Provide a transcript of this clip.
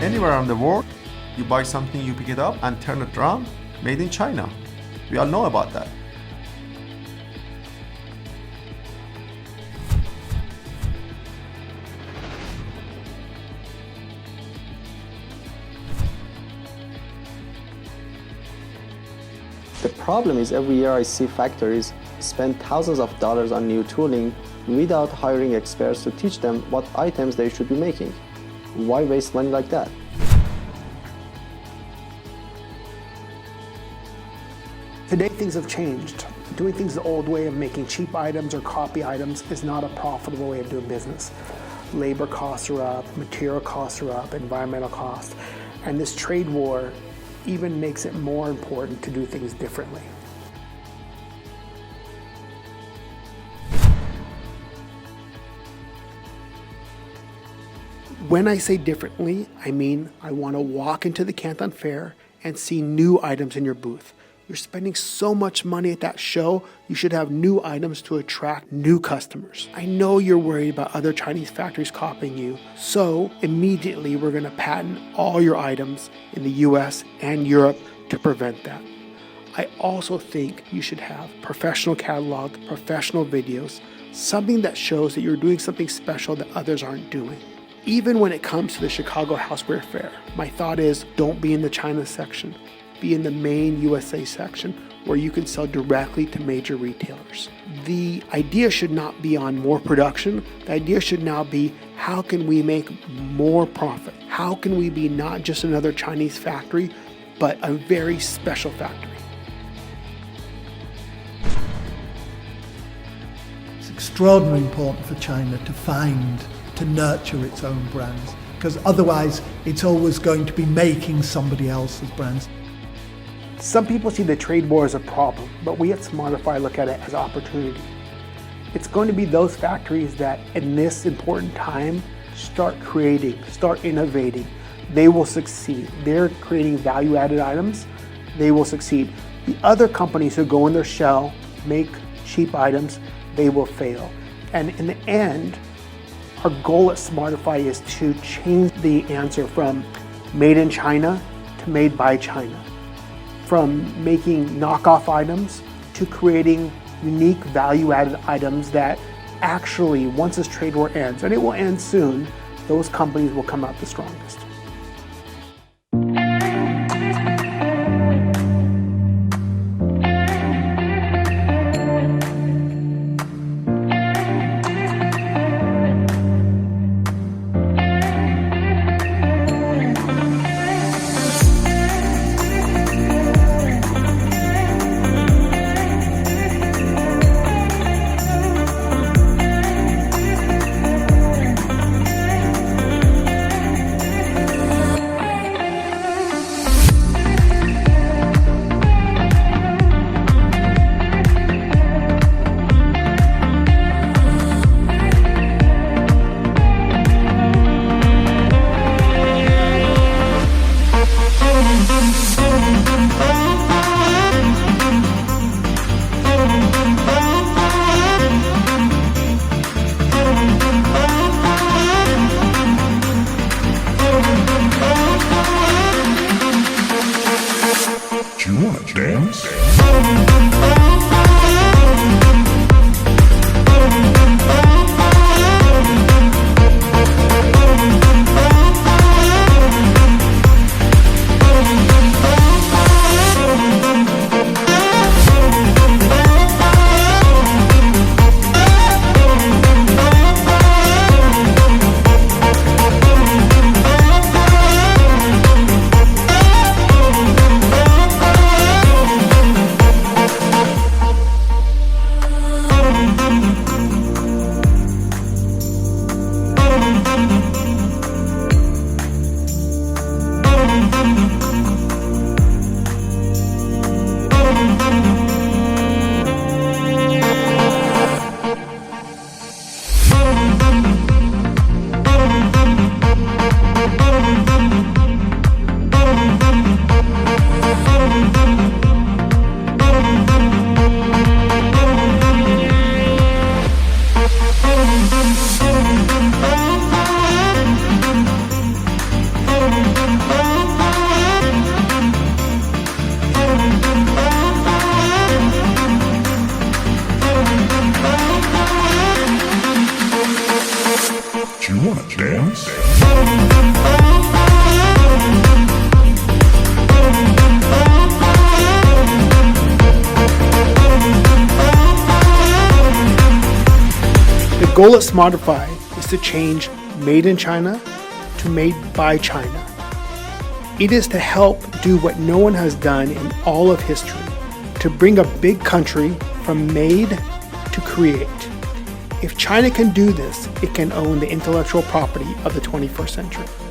Anywhere around the world, you buy something, you pick it up and turn it around, made in China. We all know about that. The problem is every year I see factories spend thousands of dollars on new tooling without hiring experts to teach them what items they should be making. Why waste money like that? Today things have changed. Doing things the old way of making cheap items or copy items is not a profitable way of doing business. Labor costs are up, material costs are up, environmental costs, and this trade war even makes it more important to do things differently. When I say differently, I mean I want to walk into the Canton Fair and see new items in your booth. You're spending so much money at that show, you should have new items to attract new customers. I know you're worried about other Chinese factories copying you, so immediately we're going to patent all your items in the US and Europe to prevent that. I also think you should have professional catalog, professional videos, something that shows that you're doing something special that others aren't doing. Even when it comes to the Chicago Houseware Fair, my thought is don't be in the China section. Be in the main USA section where you can sell directly to major retailers. The idea should not be on more production. The idea should now be how can we make more profit? How can we be not just another Chinese factory, but a very special factory? It's extraordinarily important for China to nurture its own brands, because otherwise it's always going to be making somebody else's brands. Some people see the trade war as a problem, but we at Smartify look at it as opportunity. It's going to be those factories that in this important time start creating, start innovating. They will succeed. They're creating value-added items. They will succeed. The other companies who go in their shell, make cheap items, they will fail. And in the end, our goal at Smartify is to change the answer from made in China to made by China. From making knockoff items to creating unique value-added items that actually, once this trade war ends, and it will end soon, those companies will come out the strongest. You wanna dance? goal at Smartify is to change made in China to made by China. It is to help do what no one has done in all of history, to bring a big country from made to create. If China can do this, it can own the intellectual property of the 21st century.